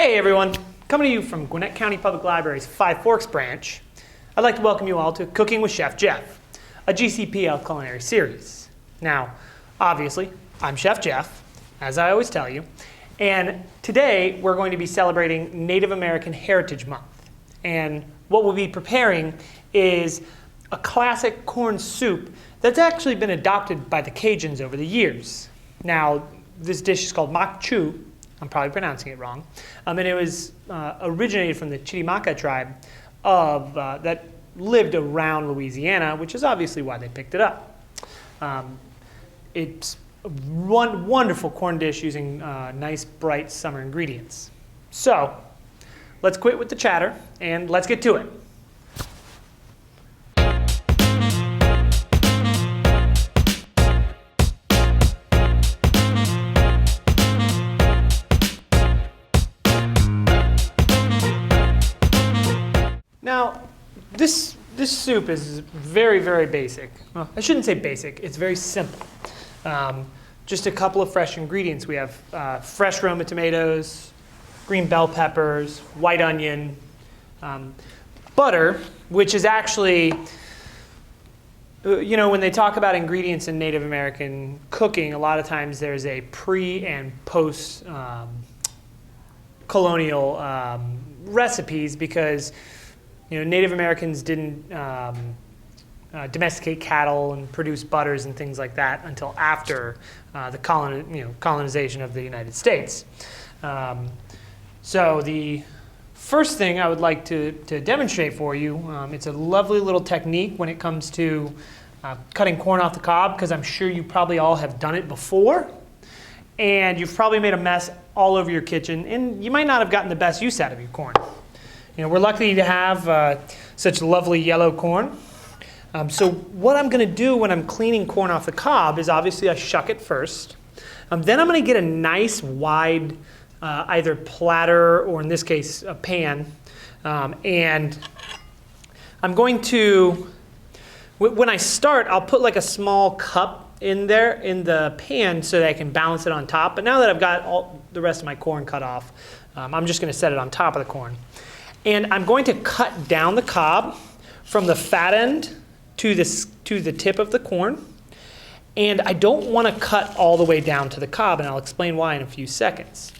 Hey everyone, coming to you from Gwinnett County Public Library's Five Forks branch, I'd like to welcome you all to Cooking with Chef Jeff, a GCPL culinary series. Now, obviously, I'm Chef Jeff, as I always tell you, and today we're going to be celebrating Native American Heritage Month. And what we'll be preparing is a classic corn soup that's actually been adopted by the Cajuns over the years. Now, this dish is called Maque Choux. I'm probably pronouncing it wrong. And it was originated from the Maque tribe that lived around Louisiana, which is obviously why they picked it up. It's a wonderful corn dish using nice, bright summer ingredients. So, let's quit with the chatter and let's get to it. Now, this soup is very, very basic. Well, I shouldn't say basic, it's very simple. Just a couple of fresh ingredients. We have fresh Roma tomatoes, green bell peppers, white onion, butter, which is actually, you know, when they talk about ingredients in Native American cooking, a lot of times there's a pre and post colonial recipes because Native Americans didn't domesticate cattle and produce butters and things like that until after the colonization of the United States. So the first thing I would like to demonstrate for you, it's a lovely little technique when it comes to cutting corn off the cob, because I'm sure you probably all have done it before, and you've probably made a mess all over your kitchen, and you might not have gotten the best use out of your corn. We're lucky to have such lovely yellow corn. So what I'm going to do when I'm cleaning corn off the cob is obviously I shuck it first. Then I'm going to get a nice wide either platter or in this case a pan. And I'm going to, when I start, I'll put like a small cup in there in the pan so that I can balance it on top. But now that I've got all the rest of my corn cut off, I'm just going to set it on top of the corn. And I'm going to cut down the cob from the fat end to the tip of the corn. And I don't want to cut all the way down to the cob, and I'll explain why in a few seconds.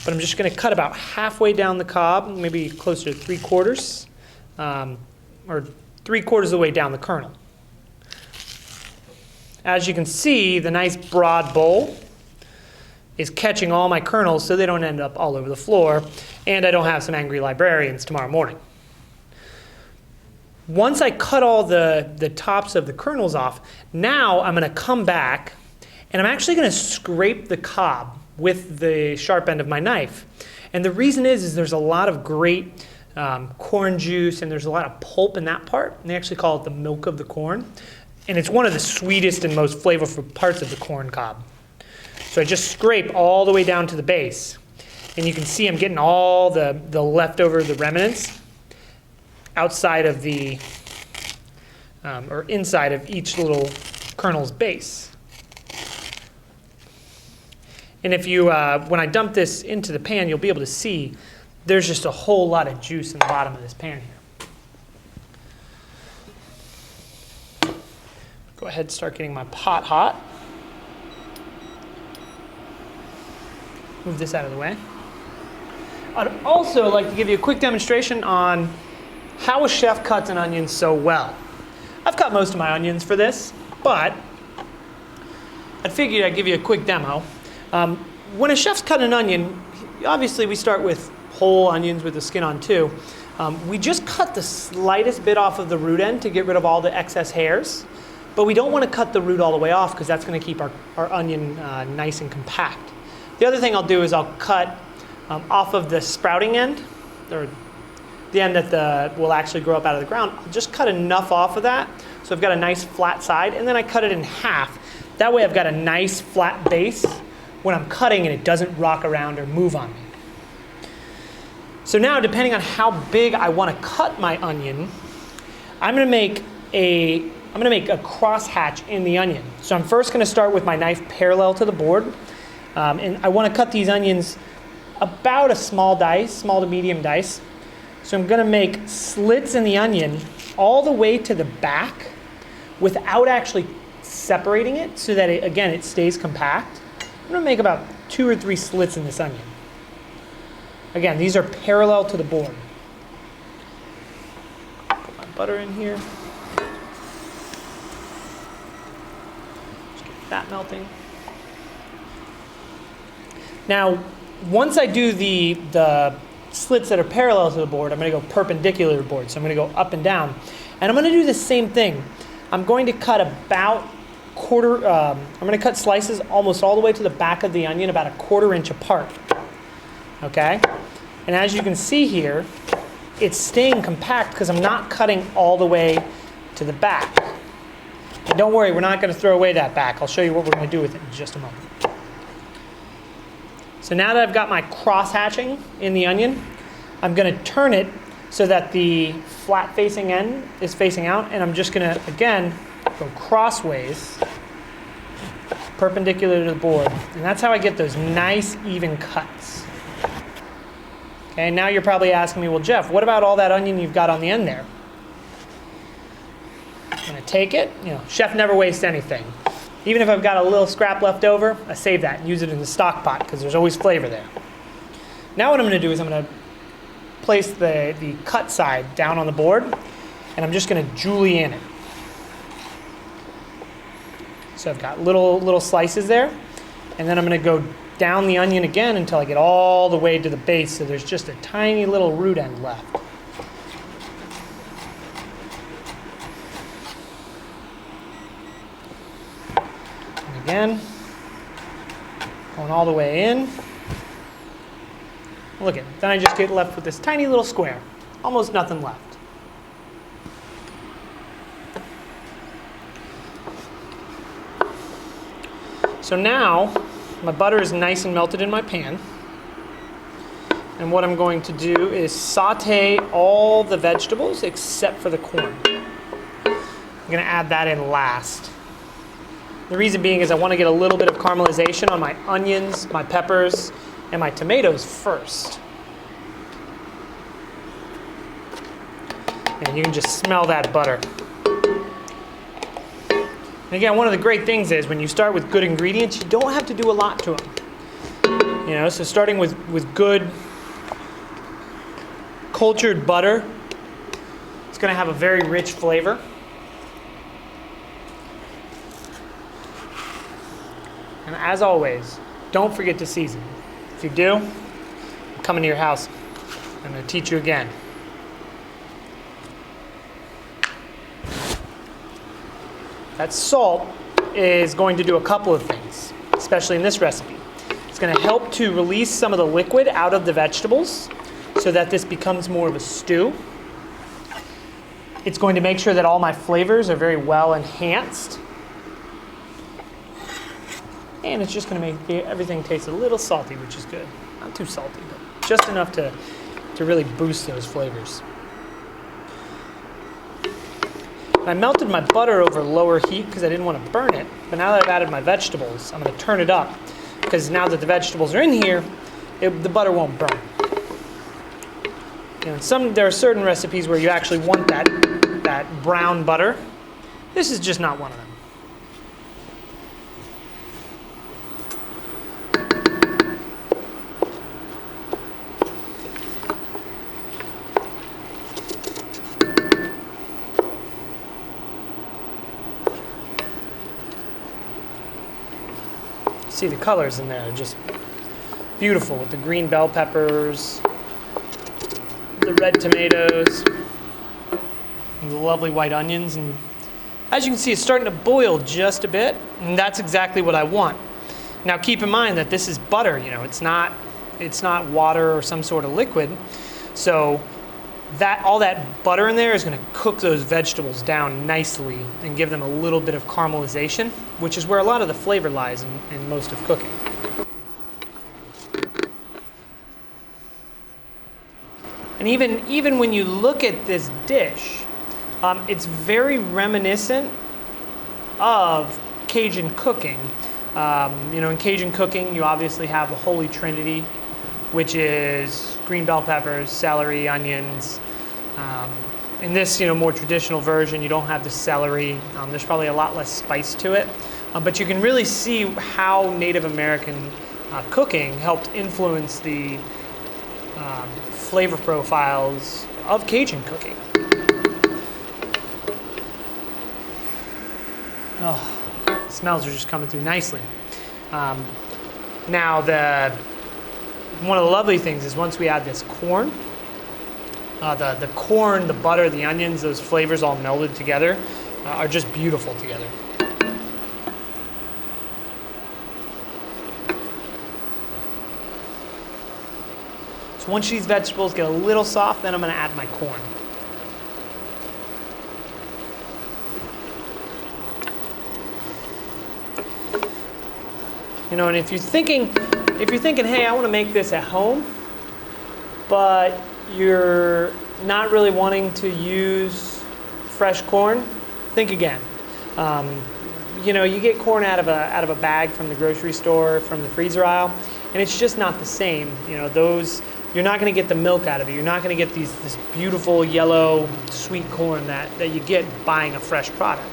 But I'm just going to cut about halfway down the cob, maybe closer to 3/4, or 3/4 of the way down the kernel. As you can see, the nice broad bowl is catching all my kernels so they don't end up all over the floor, and I don't have some angry librarians tomorrow morning. Once I cut all the tops of the kernels off, now I'm going to come back and I'm actually going to scrape the cob with the sharp end of my knife. And the reason is there's a lot of great corn juice and there's a lot of pulp in that part. And they actually call it the milk of the corn. And it's one of the sweetest and most flavorful parts of the corn cob. So I just scrape all the way down to the base. And you can see I'm getting all the leftover, the remnants, outside of the, or inside of each little kernel's base. And if you, when I dump this into the pan, you'll be able to see there's just a whole lot of juice in the bottom of this pan here. Go ahead and start getting my pot hot. Move this out of the way. I'd also like to give you a quick demonstration on how a chef cuts an onion so well. I've cut most of my onions for this, but I figured I'd give you a quick demo. When a chef's cutting an onion, obviously we start with whole onions with the skin on too. We just cut the slightest bit off of the root end to get rid of all the excess hairs, but we don't want to cut the root all the way off because that's going to keep our onion nice and compact. The other thing I'll do is I'll cut off of the sprouting end, or the end that will actually grow up out of the ground. I'll just cut enough off of that so I've got a nice flat side, and then I cut it in half. That way I've got a nice flat base when I'm cutting and it doesn't rock around or move on me. So now, depending on how big I want to cut my onion, I'm going to make a crosshatch in the onion. So I'm first going to start with my knife parallel to the board. And I want to cut these onions about a small to medium dice. So I'm gonna make slits in the onion all the way to the back without actually separating it so that again, it stays compact. I'm gonna make about 2 or 3 slits in this onion. Again, these are parallel to the board. Put my butter in here. Just get that melting. Now, once I do the slits that are parallel to the board, I'm going to go perpendicular to the board. So I'm going to go up and down. And I'm going to do the same thing. I'm going to cut about I'm going to cut slices almost all the way to the back of the onion, about a 1/4 inch apart. Okay? And as you can see here, it's staying compact because I'm not cutting all the way to the back. And don't worry, we're not going to throw away that back. I'll show you what we're going to do with it in just a moment. So now that I've got my cross-hatching in the onion, I'm going to turn it so that the flat-facing end is facing out, and I'm just going to, again, go crossways, perpendicular to the board. And that's how I get those nice, even cuts. Okay, now you're probably asking me, well, Jeff, what about all that onion you've got on the end there? I'm going to take it. Chef never wastes anything. Even if I've got a little scrap left over, I save that and use it in the stock pot because there's always flavor there. Now what I'm going to do is I'm going to place the cut side down on the board, and I'm just going to julienne it. So I've got little slices there, and then I'm going to go down the onion again until I get all the way to the base, so there's just a tiny little root end left. Again, going all the way in. Look at it. Then I just get left with this tiny little square. Almost nothing left. So now, my butter is nice and melted in my pan. And what I'm going to do is saute all the vegetables except for the corn. I'm going to add that in last. The reason being is I want to get a little bit of caramelization on my onions, my peppers, and my tomatoes first. And you can just smell that butter. And again, one of the great things is when you start with good ingredients, you don't have to do a lot to them. So starting with good cultured butter, it's going to have a very rich flavor. And as always, don't forget to season. If you do, I'm coming to your house. I'm going to teach you again. That salt is going to do a couple of things, especially in this recipe. It's going to help to release some of the liquid out of the vegetables so that this becomes more of a stew. It's going to make sure that all my flavors are very well enhanced. And it's just going to make everything taste a little salty, which is good. Not too salty, but just enough to really boost those flavors. I melted my butter over lower heat because I didn't want to burn it. But now that I've added my vegetables, I'm going to turn it up because now that the vegetables are in here, the butter won't burn. There are certain recipes where you actually want that brown butter. This is just not one of them. See the colors in there, just beautiful with the green bell peppers, the red tomatoes, and the lovely white onions. And as you can see, it's starting to boil just a bit, and that's exactly what I want. Now keep in mind that this is butter, it's not water or some sort of liquid. So all that butter in there is going to cook those vegetables down nicely and give them a little bit of caramelization, which is where a lot of the flavor lies in most of cooking. And even when you look at this dish, it's very reminiscent of Cajun cooking. In Cajun cooking, you obviously have the Holy Trinity, which is green bell peppers, celery, onions. In this, more traditional version, you don't have the celery. There's probably a lot less spice to it, but you can really see how Native American cooking helped influence the flavor profiles of Cajun cooking. Oh, the smells are just coming through nicely. Now, one of the lovely things is once we add this corn, the corn, the butter, the onions, those flavors all melded together are just beautiful together. So once these vegetables get a little soft, then I'm going to add my corn. And if you're thinking, hey, I want to make this at home, but you're not really wanting to use fresh corn, think again. You get corn out of a bag from the grocery store, from the freezer aisle, and it's just not the same. You're not going to get the milk out of it. You're not going to get this beautiful yellow sweet corn that you get buying a fresh product.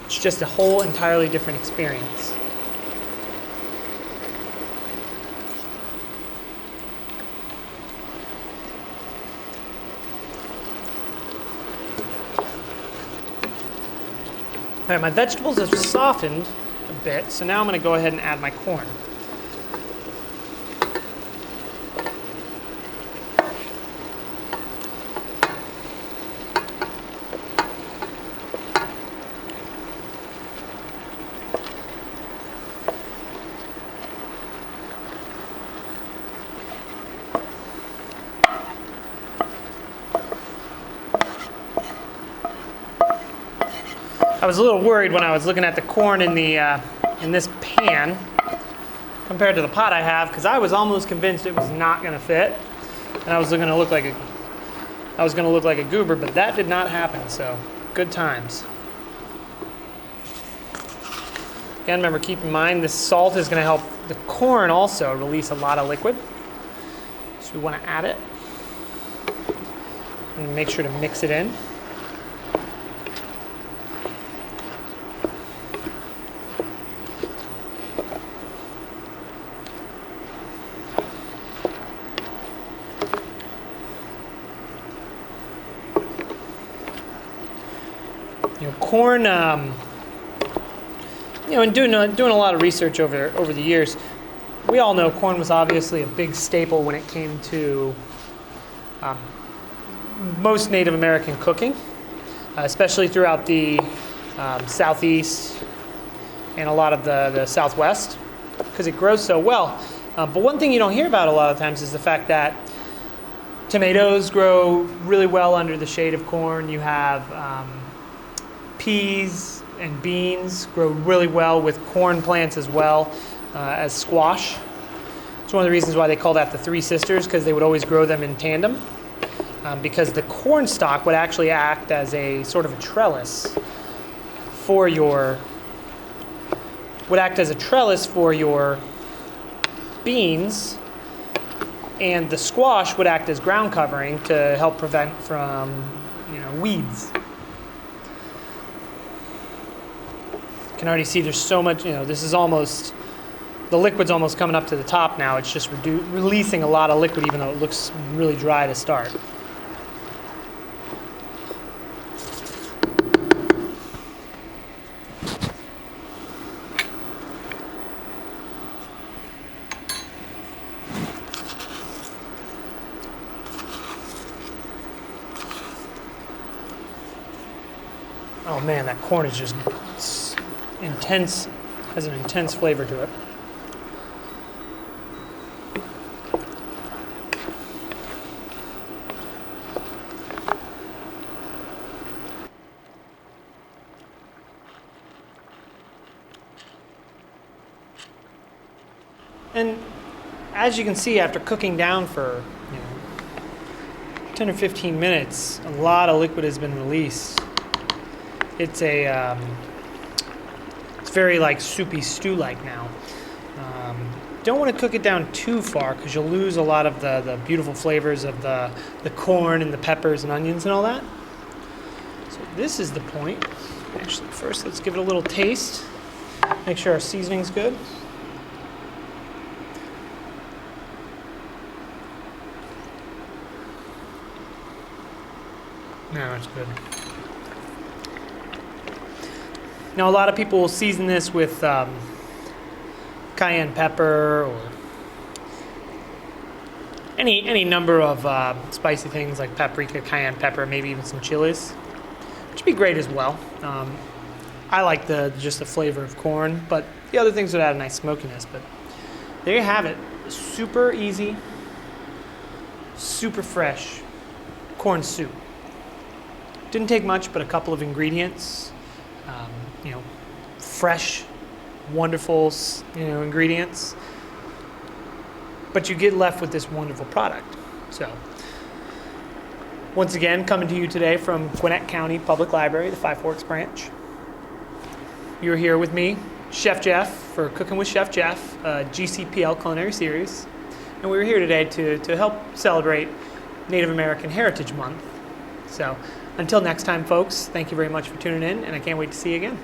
It's just a whole entirely different experience. All right, my vegetables have softened a bit, so now I'm going to go ahead and add my corn. I was a little worried when I was looking at the corn in this pan compared to the pot I have, because I was almost convinced it was not going to fit, and I was going to look like a goober, but that did not happen. So good times. Again, remember, keep in mind this salt is going to help the corn also release a lot of liquid, so we want to add it and make sure to mix it in. Corn, and doing a lot of research over the years, we all know corn was obviously a big staple when it came to most Native American cooking, especially throughout the southeast and a lot of the southwest, because it grows so well. But one thing you don't hear about a lot of times is the fact that tomatoes grow really well under the shade of corn. You have peas and beans grow really well with corn plants as well as squash. It's one of the reasons why they call that the Three Sisters, because they would always grow them in tandem, because the corn stalk would actually act as a sort of a trellis for your beans, and the squash would act as ground covering to help prevent from weeds. You can already see there's so much, this is almost, the liquid's almost coming up to the top now. It's just releasing a lot of liquid, even though it looks really dry to start. Oh man, that corn is just intense, has an intense flavor to it. And as you can see, after cooking down for 10 or 15 minutes, a lot of liquid has been released. It's it's very like soupy stew-like now. don't want to cook it down too far because you'll lose a lot of the beautiful flavors of the corn and the peppers and onions and all that. So this is the point. Actually, first let's give it a little taste. Make sure our seasoning's good. No, it's good. Now, a lot of people will season this with cayenne pepper or any number of spicy things like paprika, cayenne pepper, maybe even some chilies, which would be great as well. I like just the flavor of corn, but the other things would add a nice smokiness. But there you have it. Super easy, super fresh corn soup. Didn't take much, but a couple of ingredients. Fresh, wonderful, ingredients. But you get left with this wonderful product. So, once again, coming to you today from Gwinnett County Public Library, the Five Forks branch. You're here with me, Chef Jeff, for Cooking with Chef Jeff, a GCPL culinary series. And we're here today to help celebrate Native American Heritage Month. So, until next time, folks, thank you very much for tuning in, and I can't wait to see you again.